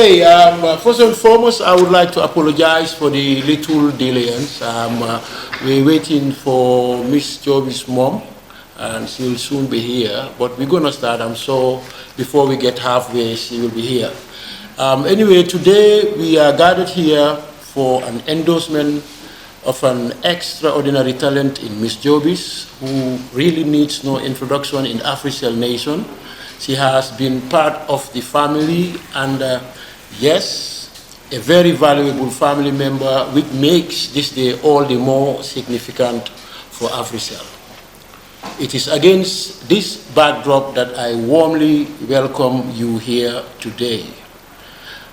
Okay, first and foremost, I would like to apologize for the little delays. We're waiting for Miss Jobiz's mom, and she'll soon be here. But we're going to start, I'm sure, before we get halfway, she will be here. Anyway, today we are gathered here for an endorsement of an extraordinary talent in Miss Jobizz, who really needs no introduction in Africell Nation. She has been part of the family and yes, a very valuable family member, which makes this day all the more significant for Africell. It is against this backdrop that I warmly welcome you here today.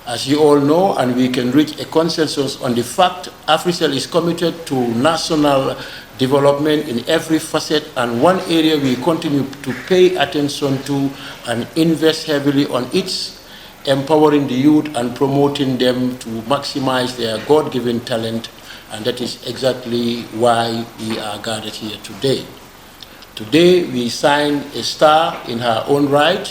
As you all know, and we can reach a consensus on the fact, Africell is committed to national development in every facet, and one area we continue to pay attention to and invest heavily on its empowering the youth and promoting them to maximize their God-given talent, and that is exactly why we are gathered here today. Today we sign a star in her own right,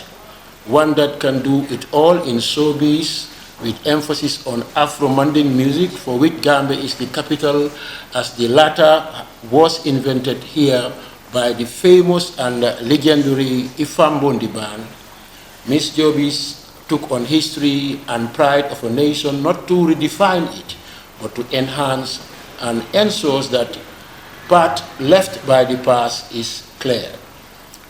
one that can do it all in showbiz, with emphasis on Afro-Manding music, for which Gambia is the capital, as the latter was invented here by the famous and legendary Ifambondi band. Miss Jobizz took on history and pride of a nation, not to redefine it, but to enhance and ensures that path left by the past is clear.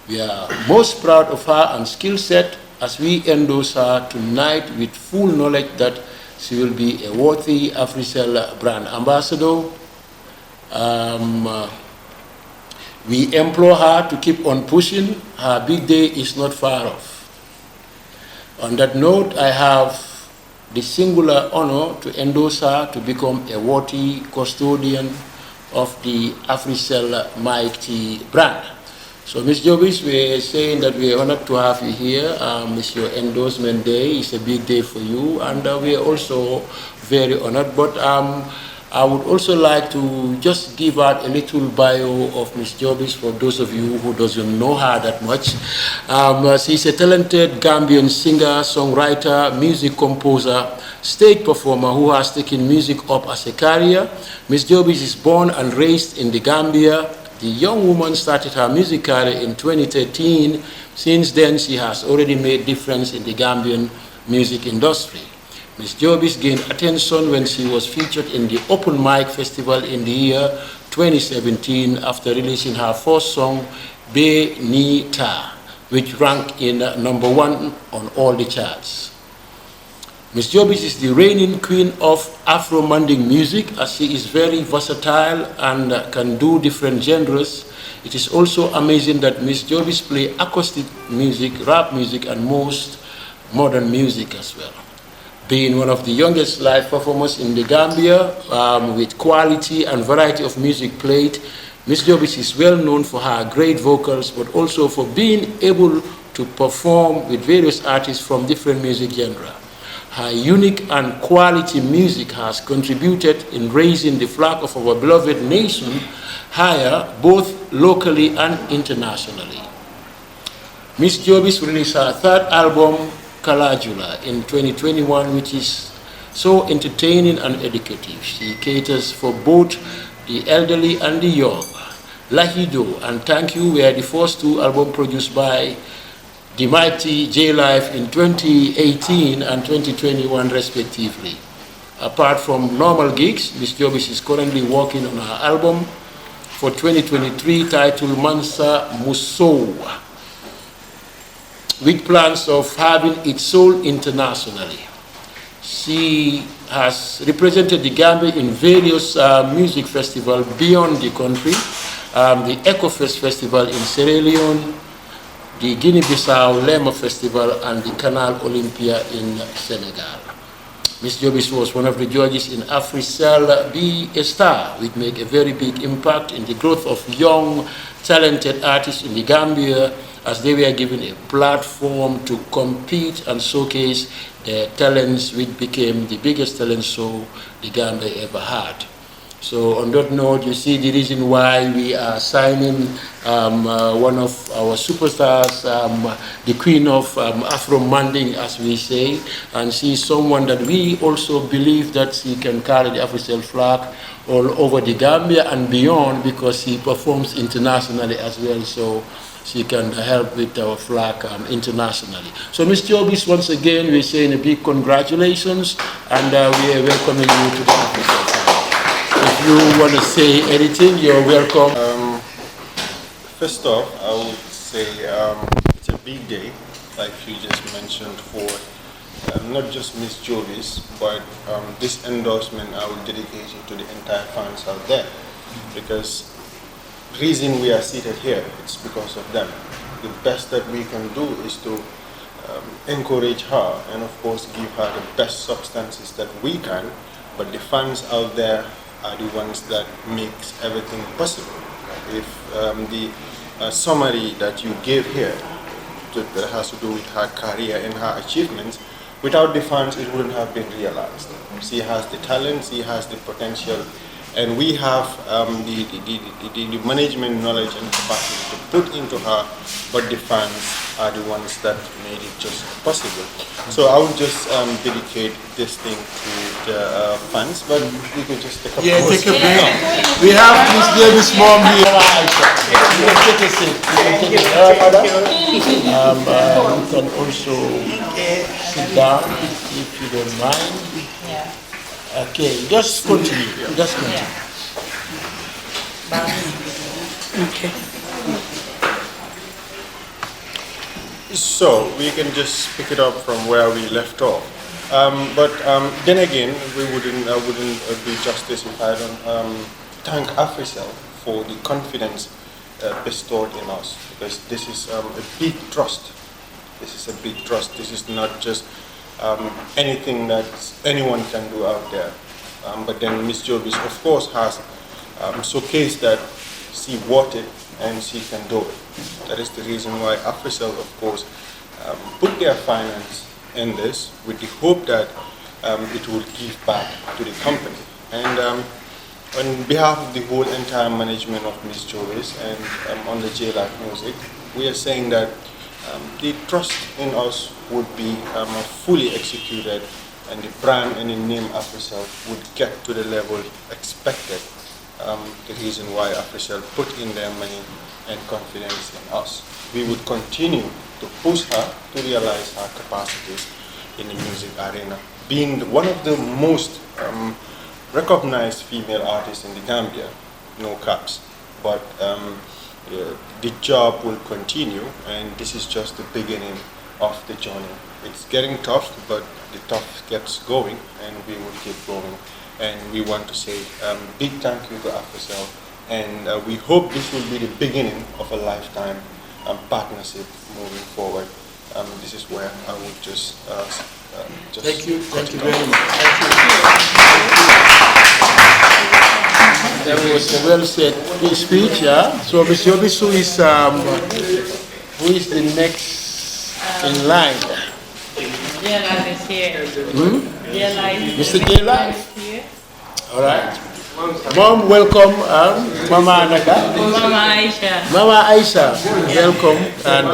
We are most proud of her and skill set as we endorse her tonight with full knowledge that she will be a worthy Africell brand ambassador. We implore her to keep on pushing. Her big day is not far off. On that note, I have the singular honor to endorse her to become a worthy custodian of the Africell mighty brand. So, Ms. Jobizz, we're saying that we're honored to have you here. It's your endorsement day. It's a big day for you, and we are also very honored. But I would also like to just give out a little bio of Ms. Jobizz for those of you who doesn't know her that much. She's a talented Gambian singer, songwriter, music composer, stage performer who has taken music up as a career. Ms. Jobizz is born and raised in the Gambia. The young woman started her music career in 2013. Since then, she has already made difference in the Gambian music industry. Ms. Jobizz gained attention when she was featured in the Open Mic Festival in the year 2017 after releasing her first song, Be Ni Ta, which ranked in #1 on all the charts. Ms. Jobizz is the reigning queen of Afro-Manding music, as she is very versatile and can do different genres. It is also amazing that Ms. Jobizz plays acoustic music, rap music, and most modern music as well. Being one of the youngest live performers in the Gambia, with quality and variety of music played, Ms. Jobizz is well known for her great vocals, but also for being able to perform with various artists from different music genres. Her unique and quality music has contributed in raising the flag of our beloved nation higher, both locally and internationally. Ms. Jobizz released her third album, Kalajula, in 2021, which is so entertaining and educative. She caters for both the elderly and the young. Lahido and Thank You were the first two albums produced by the mighty J-Life in 2018 and 2021 respectively. Apart from normal gigs, Ms. Jobizz is currently working on her album for 2023 titled Mansa Musowa, with plans of having it sold internationally. She has represented the Gambia in various music festivals beyond the country, the EcoFest Festival in Sierra Leone, the Guinea-Bissau Lema Festival, and the Canal Olympia in Senegal. Ms. Jobizz was one of the judges in Africell Be a Star, which made a very big impact in the growth of young, talented artists in the Gambia, as they were given a platform to compete and showcase their talents, which became the biggest talent show the Gambia ever had. So on that note, you see the reason why we are signing one of our superstars, the queen of Afro Manding, as we say, and she's someone that we also believe that she can carry the Africell flag all over the Gambia and beyond, because she performs internationally as well. So she can help with our flag internationally. So Ms. Jobizz, once again, we're saying a big congratulations, and we are welcoming you to the Africell flag. If you want to say anything, you're welcome. First off, I would say it's a big day, like you just mentioned, for not just Ms. Jobizz, but this endorsement I will dedicate it to the entire fans out there, because the reason we are seated here, it's because of them. The best that we can do is to encourage her and of course give her the best substances that we can, but the fans out there are the ones that makes everything possible. If the summary that you gave here that has to do with her career and her achievements, without the fans it wouldn't have been realized. She has the talent, she has the potential, and we have the management knowledge and capacity to put into her, but the fans are the ones that made it just possible. So I would just dedicate this thing to the fans, but we could just take a Yeah, pause. take a break. We have Ms. Davis' mom here. You can take a seat. You can also sit down if you don't mind. Yeah. Okay, just continue. Just continue. Okay. So we can just pick it up from where we left off. But then again, I wouldn't do justice if I don't thank Africell for the confidence bestowed in us, because this is a big trust. This is a big trust. This is not just anything that anyone can do out there. But then Ms. Jobizz, of course, has showcased that she worth it and she can do it. That is the reason why Africell, of course, put their finance in this with the hope that it will give back to the company. And on behalf of the whole entire management of Ms. Jobizz and on the J-Life Music, we are saying that the trust in us would be fully executed, and the brand and the name Africell would get to the level expected. The reason why Africell put in their money and confidence in us. We would continue to push her to realize her capacities in the music arena, being one of the most recognized female artists in the Gambia, no caps. But the job will continue, and this is just the beginning of the journey. It's getting tough, but the tough gets going, and we will keep going. And we want to say big thank you to Africell, and we hope this will be the beginning of a lifetime partnership moving forward. This is where I would just Thank you very much. That was a well said speech, yeah. So Ms. Jobizz, who is the next in line? J-Life is here. J-Life. Mr. J-Life? is here. All right. Mom, welcome. Mama Anaka. Mama Aisha. Mama Aisha, welcome, and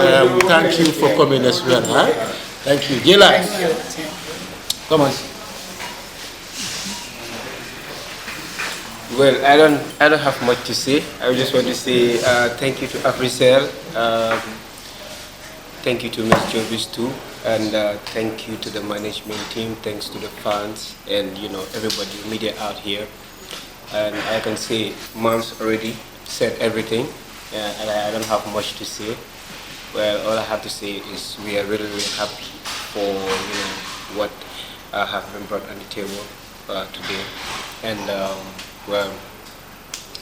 thank you for coming as well. Huh? Thank you. J-Life. Come on. Well, I don't have much to say. I just want to say thank you to Africell, thank you to Ms. Jobizz too, and thank you to the management team. Thanks to the fans and everybody, media out here. And I can say Mom's already said everything, and I don't have much to say. Well, all I have to say is we are really, really happy for what have been brought on the table today, and well,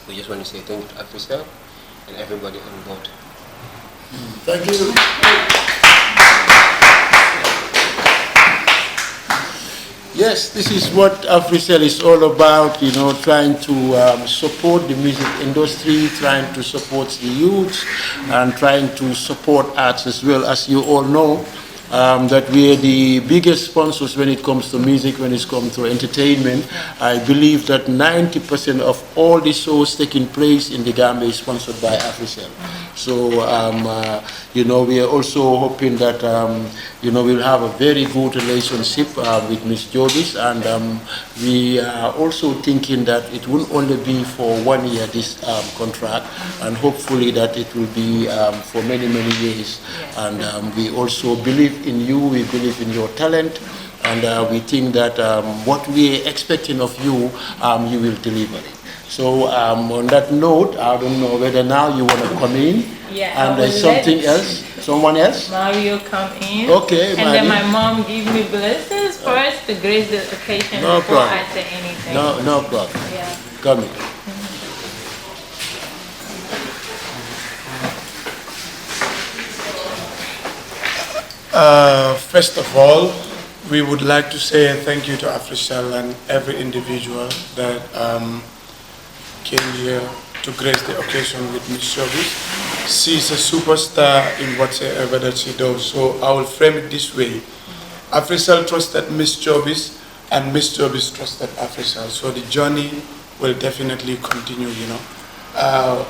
we just want to say thank you to Africell and everybody on board. Thank you. Yes, this is what Africell is all about, trying to support the music industry, trying to support the youth, and trying to support arts as well. As you all know, that we are the biggest sponsors when it comes to music, when it comes to entertainment. I believe that 90% of all the shows taking place in the Gambia is sponsored by Africell. So, we are also hoping that, we'll have a very good relationship with Ms. Jobizz, and we are also thinking that it won't only be for 1 year, this contract, and hopefully that it will be for many, many years. And we also believe in you, we believe in your talent, and we think that what we are expecting of you, you will deliver it. So on that note, I don't know whether now you want to come in, and there's something else, someone else? Mario come in. Okay, and then my mom give me blessings first to grace the occasion before I say anything. No problem. Yeah. Come in. First of all, we would like to say thank you to Africell and every individual that came here to grace the occasion with Ms. Jobizz. She's a superstar in whatever that she does, so I will frame it this way. Africell trusted Ms. Jobizz and Ms. Jobizz trusted Africell, so the journey will definitely continue,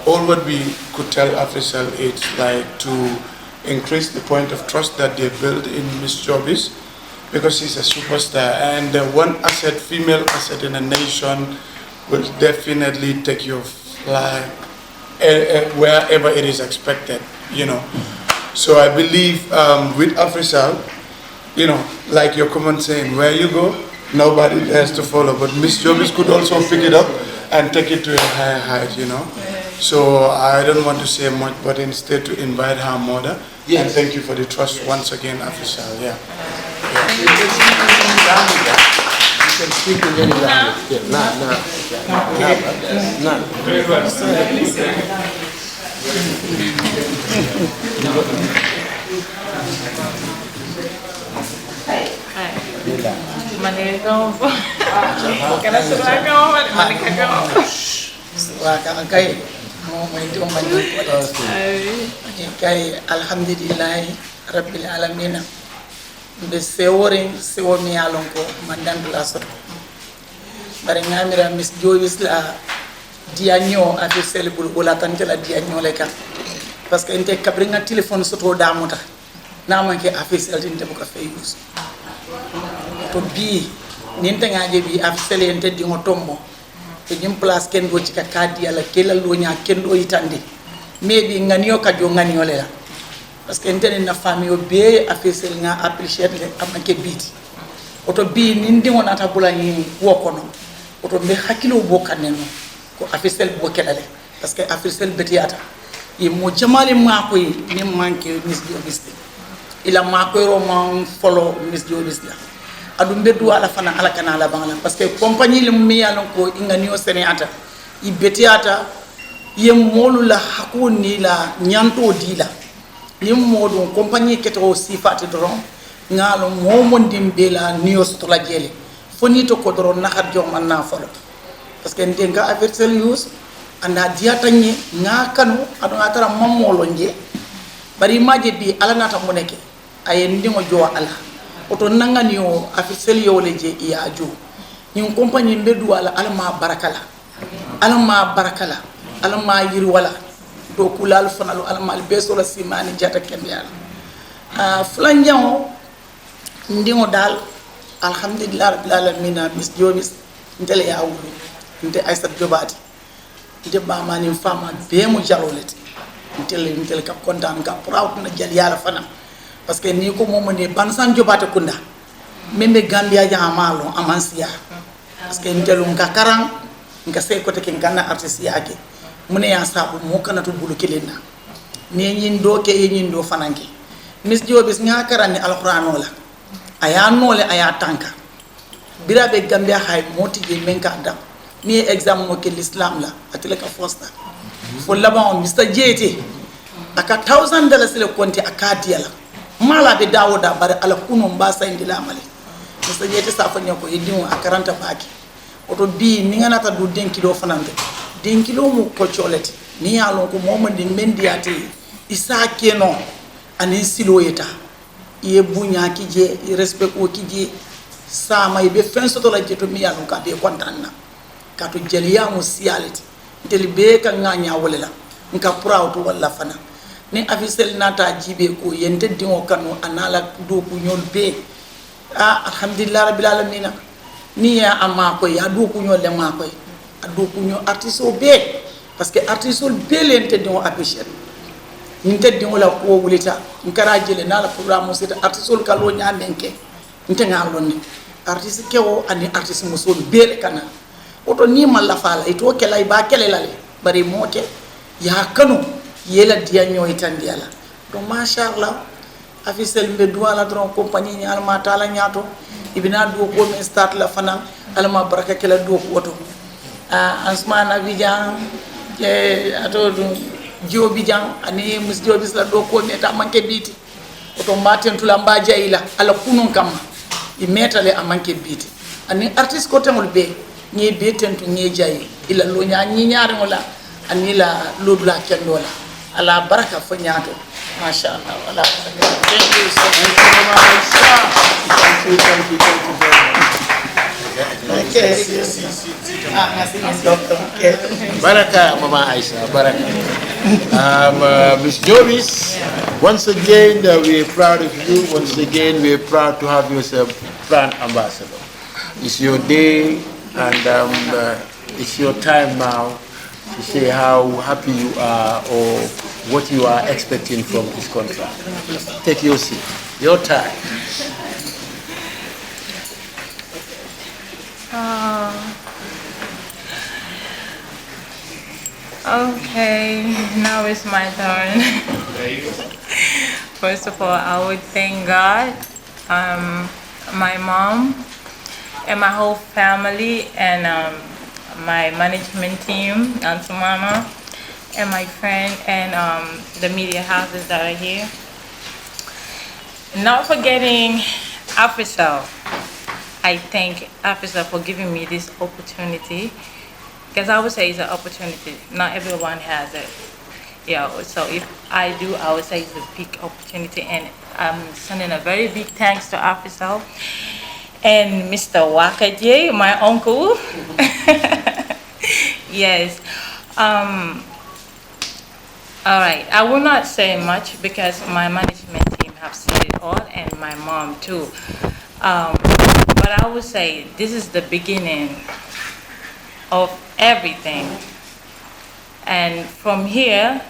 all what we could tell Africell is like to increase the point of trust that they build in Ms. Jobizz, because she's a superstar, and one asset, female asset in a nation, will definitely take your flag wherever it is expected, So I believe with Africell, like your comment saying, where you go, nobody has to follow, but Ms. Jobizz could also pick it up and take it to a higher height, So I don't want to say much, but instead to invite her mother. Yes. And thank you for the trust once again, Africell. You can speak in any language. Alhamdulillah Rabbil Alamin. Be seworing sewomi alonko mandandu la soto. Bari ngamira Miss Jobizz la dianyo Africell bul wala tante la dianyo le kan. Parce que inte kabringa téléphone soto damuta. Na manke Africell tinte buka fe use. To bi ninte ngaje bi Africell ente di ngotombo. To jim place ken do ci ka kadi ala kelal do nya ken do yitande. Maybe nganiyo ka jo nganiyo le la. Parce que ntene na famille be Africell nga appreciate le amanke biti oto bi nindi wonata bula ni wokono oto be hakilo bokaneno ko Africell bokelale parce que Africell betiata e mo jamali mako ni manke Miss Jobizz ila mako ro man follow Miss Jobizz la adu beddu ala fana ala kana la bangala parce que compagnie le mi yalon ko ingani o seneata i betiata ye molu la hakuni la nyanto dila ni modon compagnie keto sifati doron ngalo momon dimbela nios to la jele foni to ko doron naxar jom man na folo parce que ndenga Africell use anda diatanye nga kanu ado atara mamolo nje bari maje bi ala nata moneke ay ndingo jo ala oto nangani yo Africell yo leje ya aju ni compagnie mbedu ala ma barakala ala ma yiri wala do kulal fanalu almal beso la simani jata kembiyal flanjao ndingo dal alhamdulillah rabbil alamin Miss Jobizz ndele ya wulu nte aisat jobati nte ba mani fama be mu jalolete ntel ka kontan ka proud na jal yala fana parce que ni ko momo ne bansan jobati kunda membe Gambia ja amalo amansia parce que ntelu ngakaran ngase ko te ken ganna artiste yake mune ya sabu mo kanatu bulu kelena ne nyindo ke nyindo fananke Miss Jobizz nga karani alqur'ano la aya nole aya tanka birabe Gambia hay motije menka dam ni exam mo ke l'islam la atele ka fosta fo laban Mr Jete aka $1000 le konti akadi la mala be dawoda bare ala kuno mbasa indila male Mr Jete safa nyoko yidimo akaranta baki oto bi ni nganata du denkilo fanante denkilo mu ko cholete ni yalon ko momandi mendiati isa keno ani siloyeta ye bunya kije ye respect o kije sama ibe fen soto la jeto mi yalon ka be kontan na ka to jeliya mo siality tel be ka nganya wolela nka proud wala fana ni Africell nata jibe ko yente dingo kanu anala do ku nyol be alhamdulillah rabbil alamin ni ya amma ko ya do ku nyol le ma ko ado ku nyol artiste o be parce que artiste o be lente dingo apprécier nte dingo la ko wulita nkara jele na la programme c'est artiste o kalo nya menke nte ngalon ni artiste kewo ani artiste mo so be kana oto ni malla fala ito kelay ba kelelale bari moke ya kanu yela dia nyoy tan diala do machallah Africell be duala dron compagnie ni alma tala nyato ibina do ko men start la fana alma baraka kala do ko oto ansman abijan ato do Jobizz ani mus Jobizz la do ko meta manke biti oto maten tula mbaja ila ala kunun kam i metale amanke biti ani artiste ko tamul be ni be tentu ni jayi ila lo nya ni nyaare ngola ani la lodula kendola ala baraka fo nyaato mashallah wala thank you so much thank you very much okay Baraka Mama Aisha Baraka Miss Jobizz, once again we're proud of you. Once again we're proud to have you as a brand ambassador. It's your day and it's your time now to say how happy you are or what you are expecting from this contract. Take your seat. Your time. Okay, now it's my turn. First of all, I would thank God, my mom, and my whole family, and my management team, Auntie Mama, and my friend, and the media houses that are here. Not forgetting Africell. I thank Africell for giving me this opportunity, because I would say it's an opportunity. Not everyone has it. Yeah, so if I do, I would say it's a big opportunity, and I'm sending a very big thanks to Africell and Mr. Wakaje, my uncle. Yes. All right. I will not say much because my management team have said it all, and my mom too. But I would say this is the beginning of everything, and from here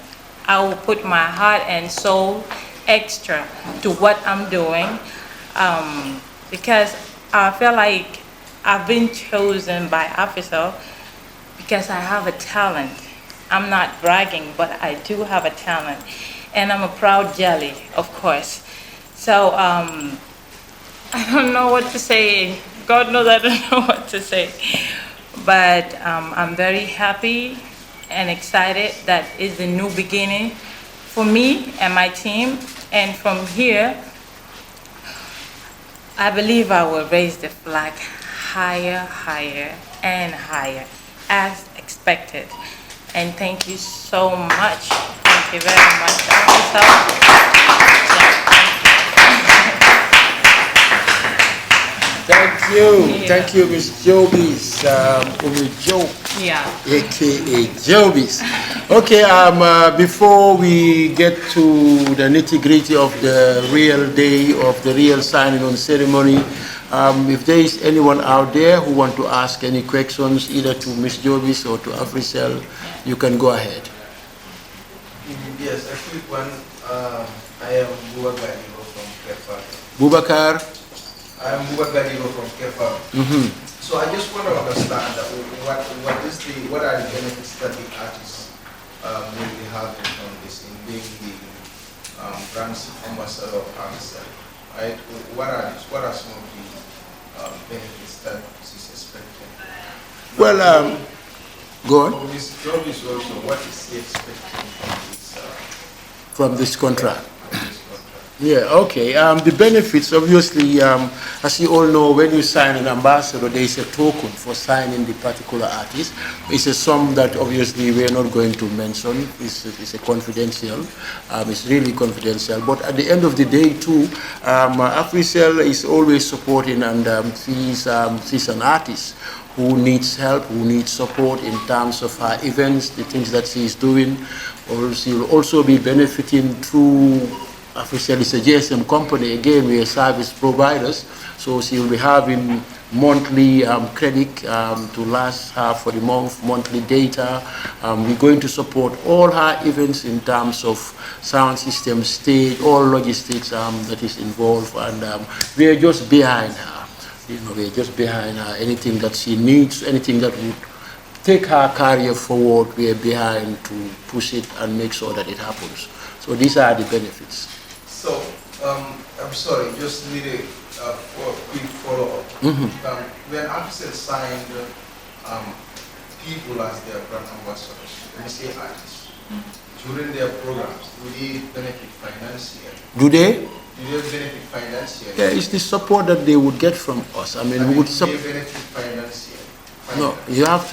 I will put my heart and soul extra to what I'm doing, because I feel like I've been chosen by Africell because I have a talent. I'm not bragging, but I do have a talent, and I'm a proud jelly, of course. So I don't know what to say. God knows I don't know what to say. But I'm very happy and excited that it's a new beginning for me and my team. And from here, I believe I will raise the flag higher, higher, and higher, as expected. And thank you so much. Thank you very much. Thank you, Miss Jobizz, Yeah. aka Jobizz. Okay, before we get to the nitty-gritty of the real day of the real signing on ceremony, if there is anyone out there who want to ask any questions either to Miss Jobizz or to Africell, you can go ahead. Yes, a quick one. I am Bubakar from Kefa. Bubakar? I am Bubakar from Kefa. So I just want to understand that what are the benefits that the artists will be having from this in being the brand ambassador of Africell, right? What are some of the benefits that is expected? Well, go on. Ms. Jobizz also, what is he expecting from this From this contract. Yeah, okay. The benefits, obviously, as you all know, when you sign an ambassador, there is a token for signing the particular artist. It's a sum that obviously we're not going to mention. It's a confidential. It's really confidential. But at the end of the day, too, Africell is always supporting and sees an artist who needs help, who needs support in terms of her events, the things that she is doing. Or she will also be benefiting through Africell is a GSM company. Again, we are service providers, so she will be having monthly credit to last her for the month, monthly data. We're going to support all her events in terms of sound system, stage, all logistics that is involved, and we are just behind her. You know, we're just behind her. Anything that she needs, anything that would take her career forward, we are behind to push it and make sure that it happens. So these are the benefits. So, I'm sorry, just need a quick follow-up. When Africell signed people as their brand ambassadors, when you say artists, during their programs, do they benefit financially? Do they? Do they benefit financially? Yeah, it's the support that they would get from us. I mean, we would do they benefit financially? No, you have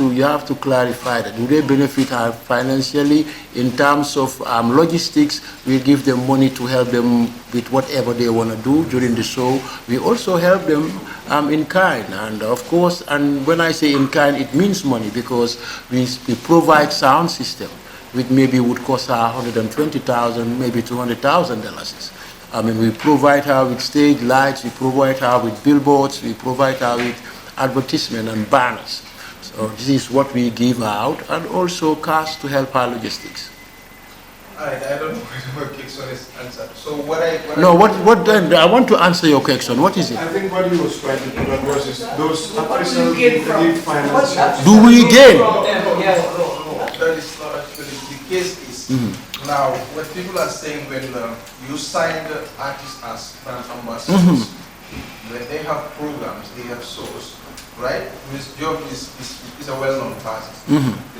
to clarify that. Do they benefit her financially in terms of logistics? We give them money to help them with whatever they want to do during the show. We also help them in kind, and of course, and when I say in kind, it means money, because we provide sound system, which maybe would cost her $120,000, maybe $200,000. I mean, we provide her with stage lights, we provide her with billboards, we provide her with advertisement and banners. So this is what we give out, and also cash to help our logistics. Alright, I don't know what question is answered. So what then? I want to answer your question. What is it? I think what he was trying to put across is those Africell give finance. Do we gain? No, that is not actually the case. Now, what people are saying, when you sign the artists as brand ambassadors, when they have programs, they have shows, right? Ms. Jobizz is a well-known person.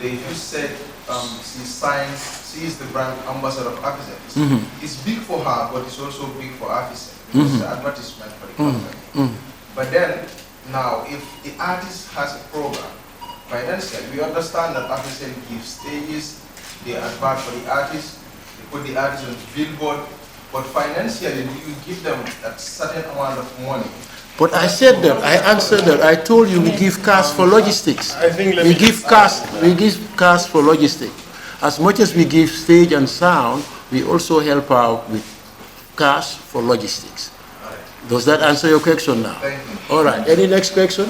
If you said she is the brand ambassador of Africell, it's big for her, but it's also big for Africell, because it's an advertisement for the company. But then, now, if the artist has a program, financially, we understand that Africell gives stages, they advert for the artist, they put the artist on the billboard, but financially, you give them that certain amount of money. But I said that, I answered that. I told you we give cash for logistics. I think we give cash for logistics. As much as we give stage and sound, we also help out with cash for logistics. Does that answer your question now? Thank you. All right. Any next question?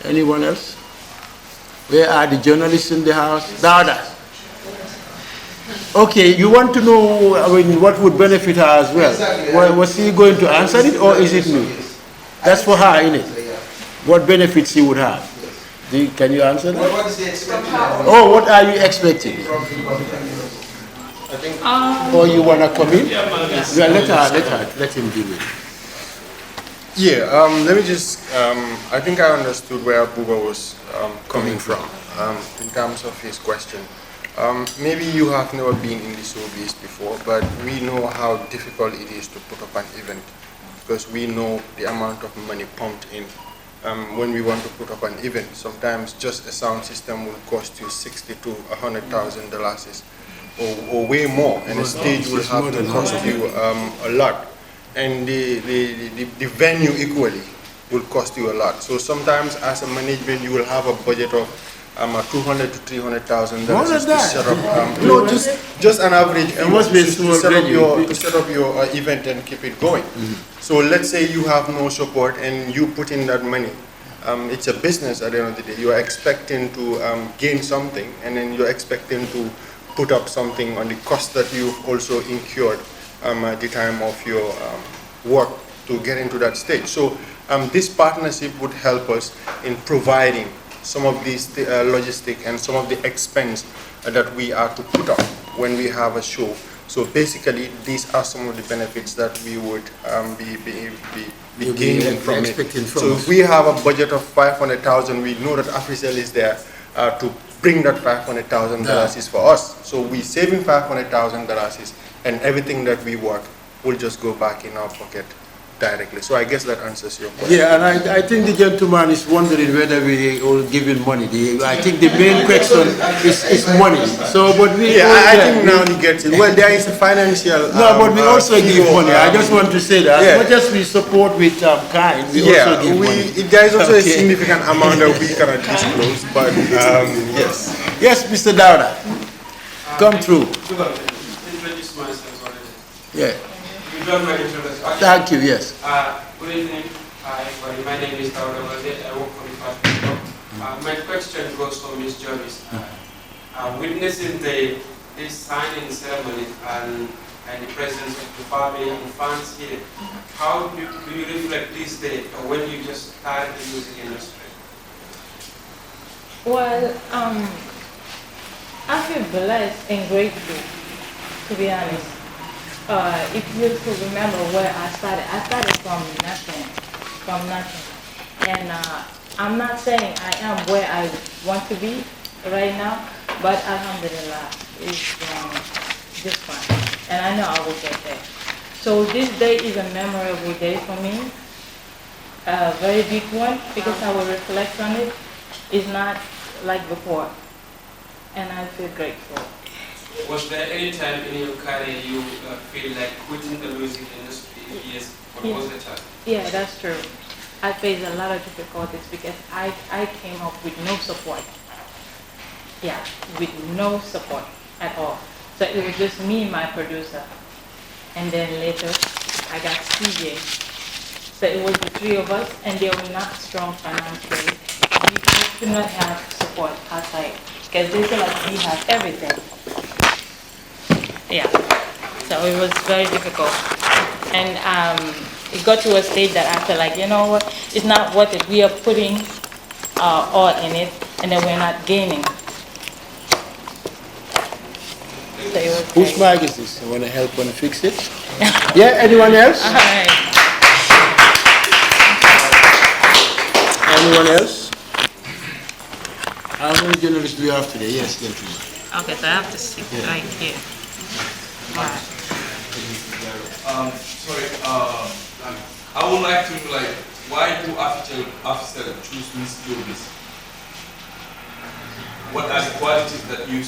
Anyone else? Where are the journalists in the house? Dada. Okay, you want to know, I mean, what would benefit her as well? Exactly. Was she going to answer it, or is it me? That's for her, isn't it? What benefits she would have? Can you answer that? What is the expectation? Oh, what are you expecting? I think. Or you want to come in? Yeah, let him deal with it. Yeah, let me just, I think I understood where Buba was coming from in terms of his question. Maybe you have never been in the showbiz before, but we know how difficult it is to put up an event, because we know the amount of money pumped in. When we want to put up an event, sometimes just a sound system will cost you $60,000 to $100,000 or way more, and a stage will have to cost you a lot, and the venue equally will cost you a lot. So sometimes as a management, you will have a budget of $200,000 to $300,000 to set up. No, just an average. It must be a small venue. To set up your event and keep it going. So let's say you have no support and you put in that money. It's a business at the end of the day. You are expecting to gain something, and then you're expecting to put up something on the cost that you've also incurred at the time of your work to get into that stage. So this partnership would help us in providing some of these logistic and some of the expense that we are to put up when we have a show. So basically, these are some of the benefits that we would be gaining from it. So if we have a budget of $500,000, we know that Africell is there to bring that $500,000 is for us. So we saving $500,000 and everything that we work will just go back in our pocket directly. So I guess that answers your question. Yeah, and I think the gentleman is wondering whether we will give him money. I think the main question is money. So, but we... Yeah, I think now he gets it. Well, there is a financial... no, but we also give money. I just want to say that. As much as we support with kind, we also give money. There is also a significant amount that we cannot disclose, but yes. Yes, Mr. Dauda. Come through. Introduce myself already. Yeah. You got my introduction. Thank you, yes. Good evening. Hi, everybody. My name is Dauda. I work for the Africell. My question goes for Ms. Jobizz. Witnessing this signing ceremony and the presence of the family and fans here, how do you reflect this day when you just started the music industry? Well, I feel blessed and grateful, to be honest. If you could remember where I started from nothing. And I'm not saying I am where I want to be right now, but alhamdulillah, it's just fine. And I know I will get there. So this day is a memorable day for me, a very big one, because I will reflect on it. It's not like before, and I feel grateful. Was there any time in your career you feel like quitting the music industry? Yes. What was the time? Yeah, that's true. I faced a lot of difficulties because I came up with no support. Yeah, with no support at all. So it was just me and my producer. And then later, I got CJ. So it was the three of us, and they were not strong financially. We could not have support outside because they feel like we have everything. Yeah, so it was very difficult. And it got to a stage that I felt like, you know what, it's not worth it. We are putting all in it, and then we're not gaining. So it was Whose mic is this? You want to help and fix it? Yeah, anyone else? all right. Anyone else? How many journalists do we have today? Yes, gentlemen. Okay, so I have to sit right here. All right. Sorry, I would like to know, why do Africell choose Miss Jobizz? What are the qualities that you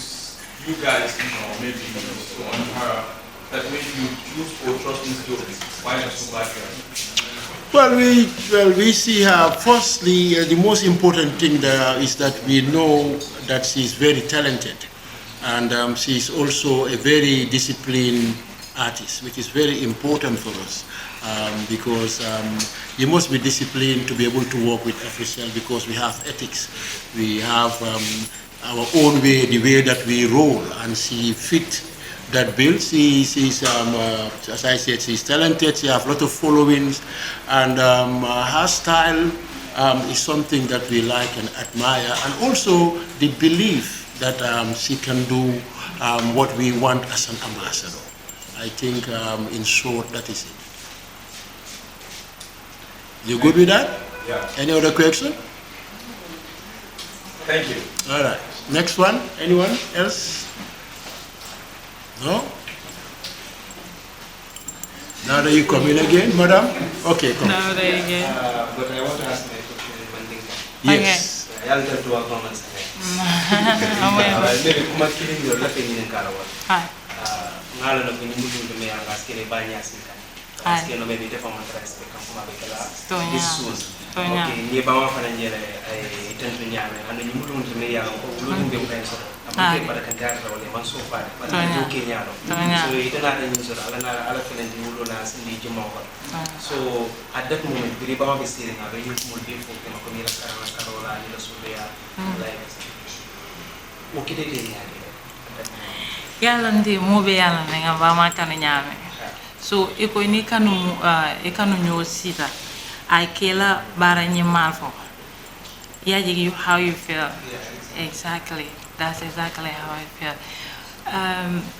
guys, maybe so on her, that make you choose or trust Miss Jobizz? Why not somebody else? Well, we see her. Firstly, the most important thing there is that we know that she's very talented, and she's also a very disciplined artist, which is very important for us, because you must be disciplined to be able to work with Africell, because we have ethics, we have our own way, the way that we roll, and she fit that bill. She's as I said, she's talented, she has a lot of followings, and her style is something that we like and admire, and also the belief that she can do what we want as an ambassador. I think, in short, that is it. You good with that? Yeah. Any other question? Thank you. All right. Next one. Anyone else? No? Now that you come in again, madam? Okay, come. No, there you go. But I want to ask my question in one thing. Yes. I'll tell to our comments. Okay. Maybe kuma killing your life in Karawan. Hi. Ngalo na kwenye mtu ndio askere banya sika. Askere no maybe defa matrix kwa kama bekala. This soon. Okay, ni ba wa fana njere ay tentu nyame ando ni mtu ndio ko ulo ndio mpenso. Amake pada kandara wale manso fa. Pada ke nyaro. So ita na ni so ala fana ndi ulo na sindi juma ko. So at that moment biri ba wa besire na be youth mo defo ke ko mira karola ni la so ya like okidete nyane. Yalla ndi mobe yalla nga ba ma kanu nyame. So iko ni kanu nyo sita. I kila bara malfo. Yeah, how you feel. Exactly. That's exactly how I feel.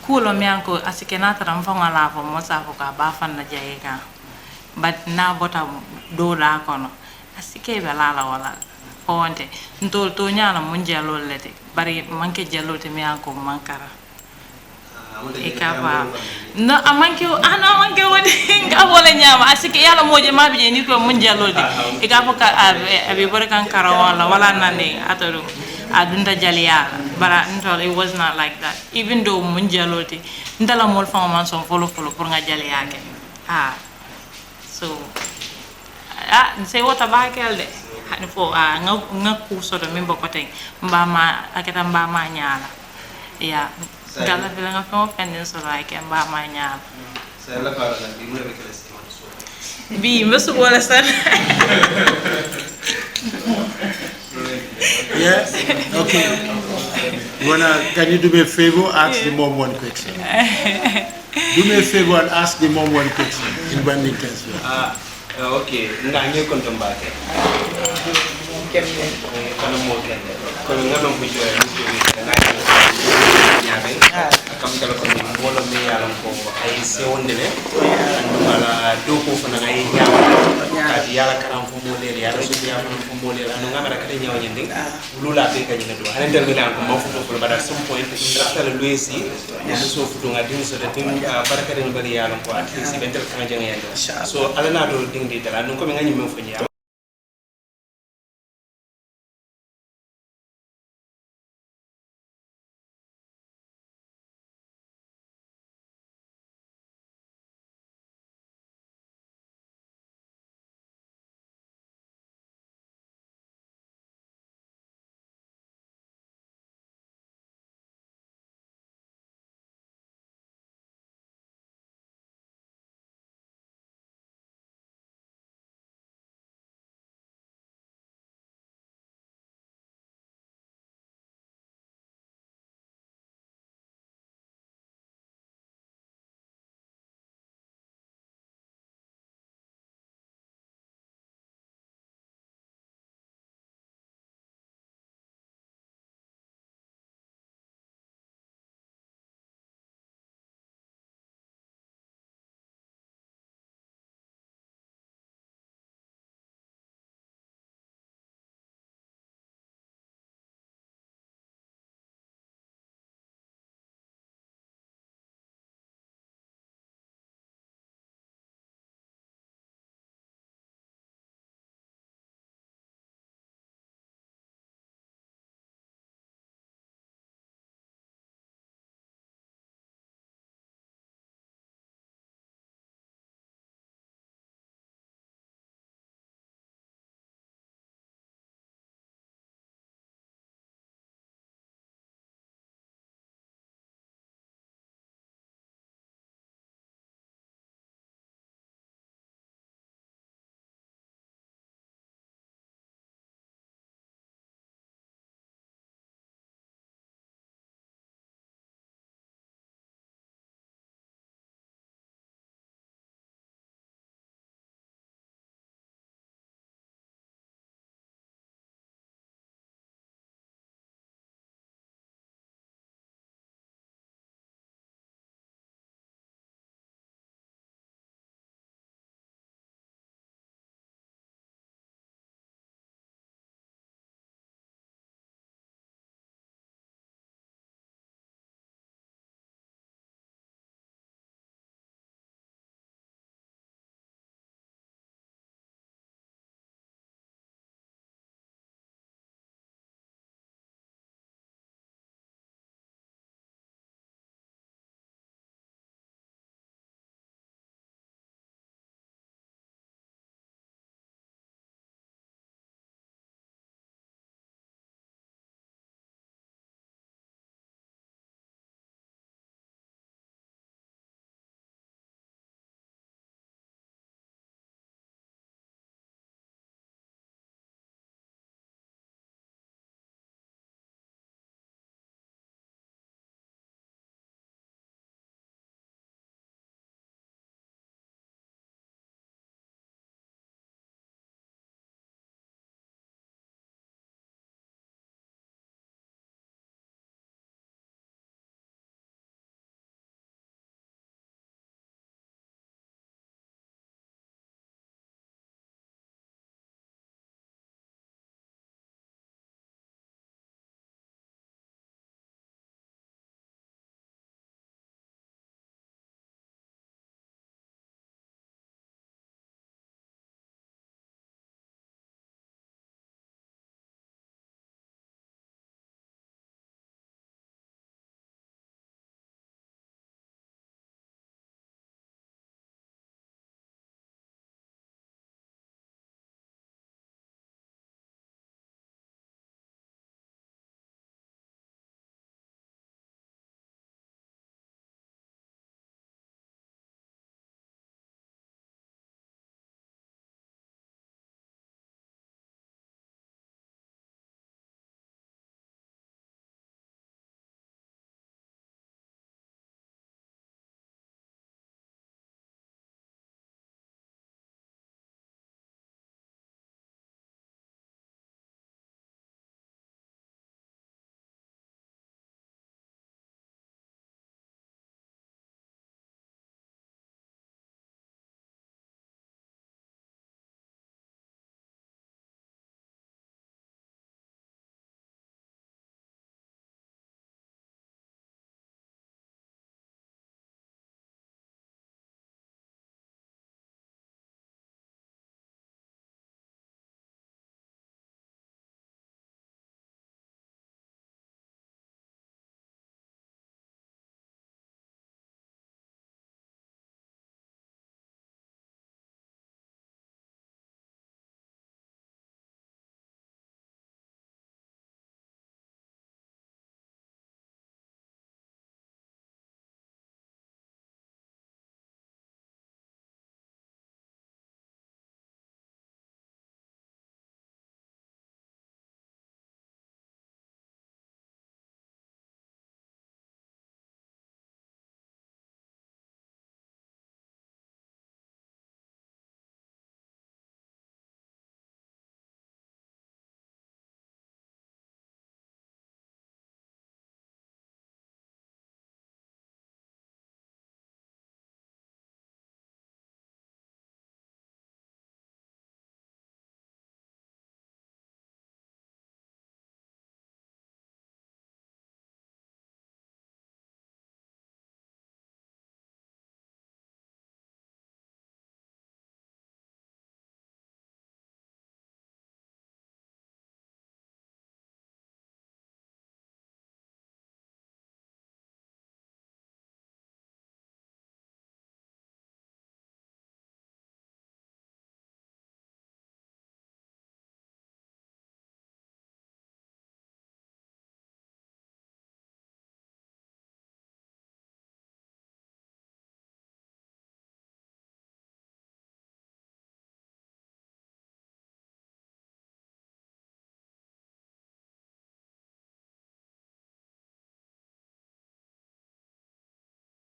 Kulo mianko asikenata ramfonga lavo mosa ka bafan na jayeka. But now bota do la kono. Asike belala wala. Ponte. Ntol to nyala munjalo lete. Bari manke jalo te mianko mankara. Ikapa no amanke amanke wodi nga wala nyama asike yalla moje mabije ni ko mun jalodi e ga foka abi barakan karawala wala nane atoro adunda jaliya bara ntol it was not like that even though mun jalodi ndala mol fa man son folo pour nga jaliya ke so say what about de hani fo nga ku so do min bokote mbama akata mbama nyala ya gala bila nga fo pendin so like mbama nyala sa la fara na bi mu be kala sima so bi musu wala san Yes. Okay. Can you do me a favor? Ask the mom one question. Do me a favor and ask the mom one question in one minute. Okay. Ndange kontombake. Kana mo kende. Kono ngama bujo ya nyabe. Akam kala ko ni bolo me yalan ko ay sewondele. Andumala doko fana ay nyawa. Kati yala karam fo model yala so ya fo model anu ngama kala nyawa nyende. Lula be kanyina do. Hanen del milan ko mafuto ko bada some point ndafta le luisi. Ya so futo ngadi so de tin baraka den bari yalan ko at least bentel kanja ngende. So alana do ding di dala nu ko me ngani mo fo nyawa.